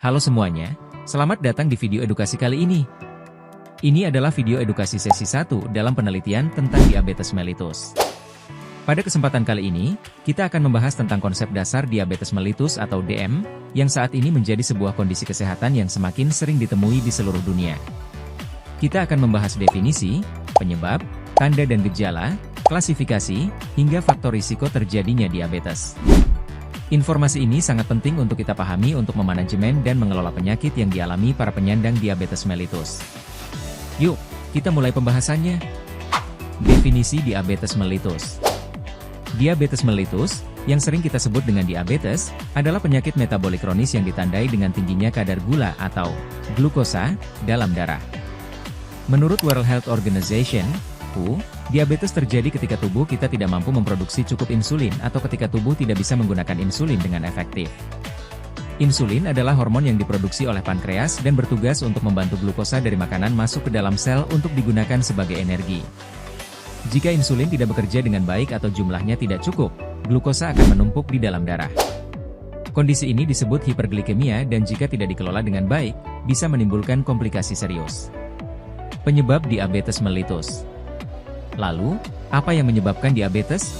Halo semuanya, selamat datang di video edukasi kali ini. Ini adalah video edukasi sesi 1 dalam penelitian tentang diabetes mellitus. Pada kesempatan kali ini, kita akan membahas tentang konsep dasar diabetes mellitus atau DM, yang saat ini menjadi sebuah kondisi kesehatan yang semakin sering ditemui di seluruh dunia. Kita akan membahas definisi, penyebab, tanda dan gejala, klasifikasi, hingga faktor risiko terjadinya diabetes. Informasi ini sangat penting untuk kita pahami untuk memanajemen dan mengelola penyakit yang dialami para penyandang diabetes mellitus. Yuk, kita mulai pembahasannya. Definisi diabetes mellitus. Diabetes mellitus, yang sering kita sebut dengan diabetes, adalah penyakit metabolik kronis yang ditandai dengan tingginya kadar gula atau glukosa dalam darah. Menurut World Health Organization, WHO, diabetes terjadi ketika tubuh kita tidak mampu memproduksi cukup insulin atau ketika tubuh tidak bisa menggunakan insulin dengan efektif. Insulin adalah hormon yang diproduksi oleh pankreas dan bertugas untuk membantu glukosa dari makanan masuk ke dalam sel untuk digunakan sebagai energi. Jika insulin tidak bekerja dengan baik atau jumlahnya tidak cukup, glukosa akan menumpuk di dalam darah. Kondisi ini disebut hiperglikemia dan jika tidak dikelola dengan baik, bisa menimbulkan komplikasi serius. Penyebab diabetes mellitus. Lalu, apa yang menyebabkan diabetes?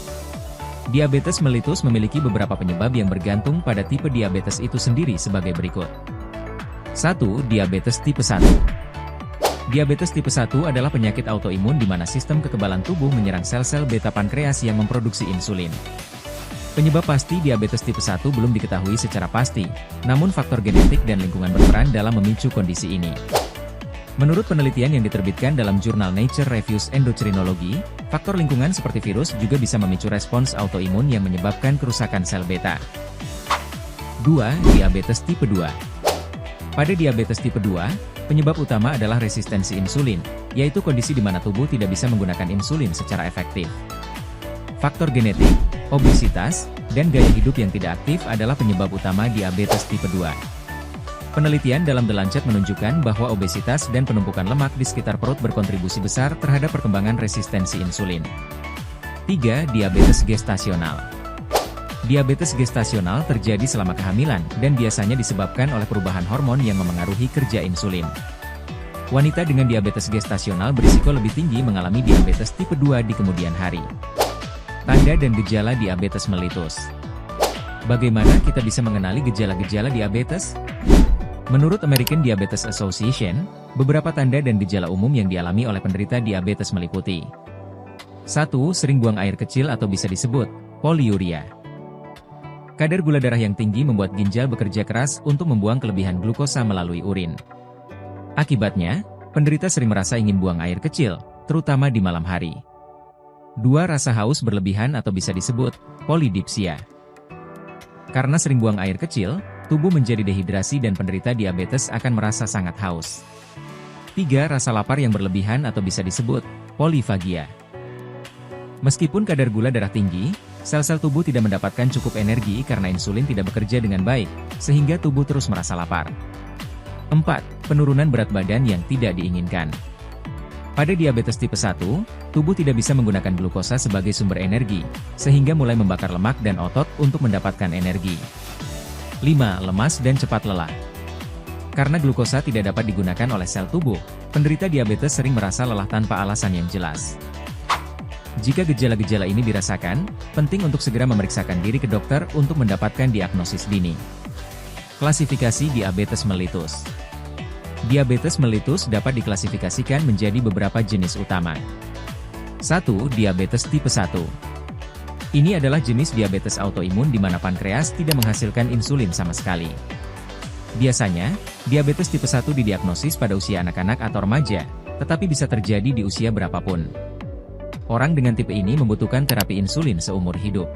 Diabetes mellitus memiliki beberapa penyebab yang bergantung pada tipe diabetes itu sendiri sebagai berikut. 1. Diabetes tipe 1. Diabetes tipe 1 adalah penyakit autoimun di mana sistem kekebalan tubuh menyerang sel-sel beta pankreas yang memproduksi insulin. Penyebab pasti diabetes tipe 1 belum diketahui secara pasti, namun faktor genetik dan lingkungan berperan dalam memicu kondisi ini. Menurut penelitian yang diterbitkan dalam jurnal Nature Reviews Endocrinology, faktor lingkungan seperti virus juga bisa memicu respons autoimun yang menyebabkan kerusakan sel beta. 2. Diabetes tipe 2. Pada diabetes tipe 2, penyebab utama adalah resistensi insulin, yaitu kondisi di mana tubuh tidak bisa menggunakan insulin secara efektif. Faktor genetik, obesitas, dan gaya hidup yang tidak aktif adalah penyebab utama diabetes tipe 2. Penelitian dalam The Lancet menunjukkan bahwa obesitas dan penumpukan lemak di sekitar perut berkontribusi besar terhadap perkembangan resistensi insulin. 3. Diabetes gestasional. Diabetes gestasional terjadi selama kehamilan dan biasanya disebabkan oleh perubahan hormon yang memengaruhi kerja insulin. Wanita dengan diabetes gestasional berisiko lebih tinggi mengalami diabetes tipe 2 di kemudian hari. Tanda dan gejala diabetes mellitus. Bagaimana kita bisa mengenali gejala-gejala diabetes? Menurut American Diabetes Association, beberapa tanda dan gejala umum yang dialami oleh penderita diabetes meliputi 1. Sering buang air kecil atau bisa disebut poliuria. Kadar gula darah yang tinggi membuat ginjal bekerja keras untuk membuang kelebihan glukosa melalui urin. Akibatnya, penderita sering merasa ingin buang air kecil, terutama di malam hari. 2. Rasa haus berlebihan atau bisa disebut polidipsia. Karena sering buang air kecil, tubuh menjadi dehidrasi dan penderita diabetes akan merasa sangat haus. 3. Rasa lapar yang berlebihan atau bisa disebut polifagia. Meskipun kadar gula darah tinggi, sel-sel tubuh tidak mendapatkan cukup energi karena insulin tidak bekerja dengan baik, sehingga tubuh terus merasa lapar. 4. Penurunan berat badan yang tidak diinginkan. Pada diabetes tipe 1, tubuh tidak bisa menggunakan glukosa sebagai sumber energi, sehingga mulai membakar lemak dan otot untuk mendapatkan energi. 5. Lemas dan cepat lelah. Karena glukosa tidak dapat digunakan oleh sel tubuh, penderita diabetes sering merasa lelah tanpa alasan yang jelas. Jika gejala-gejala ini dirasakan, penting untuk segera memeriksakan diri ke dokter untuk mendapatkan diagnosis dini. Klasifikasi diabetes mellitus. Diabetes mellitus dapat diklasifikasikan menjadi beberapa jenis utama. 1. Diabetes tipe 1. Ini adalah jenis diabetes autoimun di mana pankreas tidak menghasilkan insulin sama sekali. Biasanya, diabetes tipe 1 didiagnosis pada usia anak-anak atau remaja, tetapi bisa terjadi di usia berapapun. Orang dengan tipe ini membutuhkan terapi insulin seumur hidup.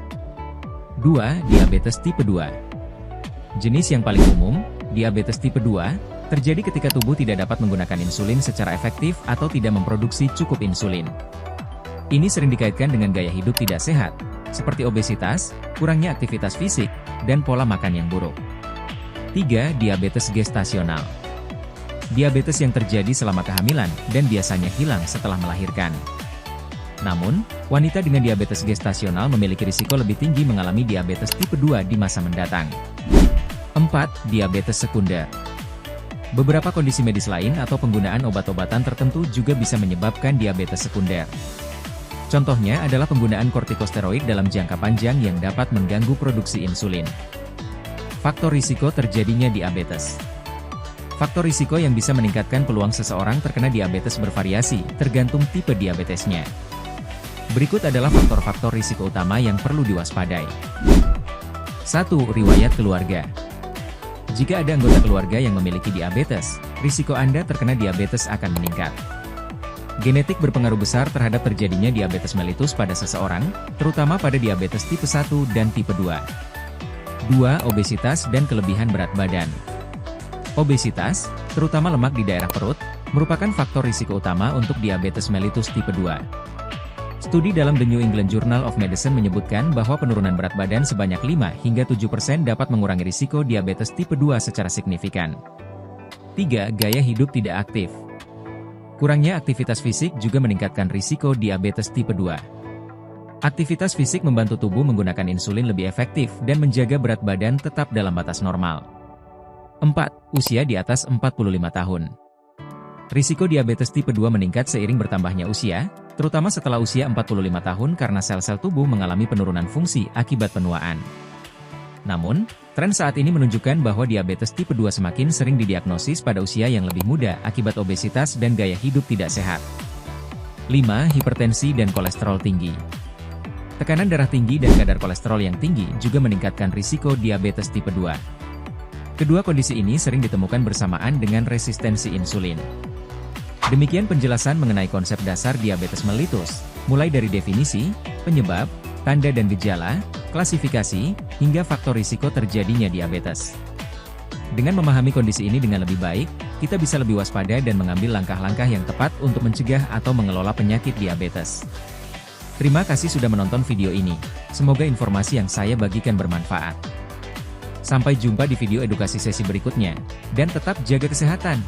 2. Diabetes tipe 2. Jenis yang paling umum, diabetes tipe 2, terjadi ketika tubuh tidak dapat menggunakan insulin secara efektif atau tidak memproduksi cukup insulin. Ini sering dikaitkan dengan gaya hidup tidak sehat, seperti obesitas, kurangnya aktivitas fisik, dan pola makan yang buruk. 3. Diabetes gestasional. Diabetes yang terjadi selama kehamilan dan biasanya hilang setelah melahirkan. Namun, wanita dengan diabetes gestasional memiliki risiko lebih tinggi mengalami diabetes tipe 2 di masa mendatang. 4. 4. Diabetes sekunder. Beberapa kondisi medis lain atau penggunaan obat-obatan tertentu juga bisa menyebabkan diabetes sekunder. Contohnya adalah penggunaan kortikosteroid dalam jangka panjang yang dapat mengganggu produksi insulin. Faktor risiko terjadinya diabetes. Faktor risiko yang bisa meningkatkan peluang seseorang terkena diabetes bervariasi, tergantung tipe diabetesnya. Berikut adalah faktor-faktor risiko utama yang perlu diwaspadai. 1. Riwayat keluarga. Jika ada anggota keluarga yang memiliki diabetes, risiko Anda terkena diabetes akan meningkat. Genetik berpengaruh besar terhadap terjadinya diabetes mellitus pada seseorang, terutama pada diabetes tipe 1 dan tipe 2. 2. Obesitas dan kelebihan berat badan. Obesitas, terutama lemak di daerah perut, merupakan faktor risiko utama untuk diabetes mellitus tipe 2. Studi dalam The New England Journal of Medicine menyebutkan bahwa penurunan berat badan sebanyak 5 hingga 7% dapat mengurangi risiko diabetes tipe 2 secara signifikan. 3. Gaya hidup tidak aktif. Kurangnya aktivitas fisik juga meningkatkan risiko diabetes tipe 2. Aktivitas fisik membantu tubuh menggunakan insulin lebih efektif dan menjaga berat badan tetap dalam batas normal. 4. Usia di atas 45 tahun. Risiko diabetes tipe 2 meningkat seiring bertambahnya usia, terutama setelah usia 45 tahun karena sel-sel tubuh mengalami penurunan fungsi akibat penuaan. Namun, tren saat ini menunjukkan bahwa diabetes tipe 2 semakin sering didiagnosis pada usia yang lebih muda akibat obesitas dan gaya hidup tidak sehat. 5. Hipertensi dan kolesterol tinggi. Tekanan darah tinggi dan kadar kolesterol yang tinggi juga meningkatkan risiko diabetes tipe 2. Kedua kondisi ini sering ditemukan bersamaan dengan resistensi insulin. Demikian penjelasan mengenai konsep dasar diabetes mellitus, mulai dari definisi, penyebab, tanda dan gejala, klasifikasi, hingga faktor risiko terjadinya diabetes. Dengan memahami kondisi ini dengan lebih baik, kita bisa lebih waspada dan mengambil langkah-langkah yang tepat untuk mencegah atau mengelola penyakit diabetes. Terima kasih sudah menonton video ini. Semoga informasi yang saya bagikan bermanfaat. Sampai jumpa di video edukasi sesi berikutnya, dan tetap jaga kesehatan.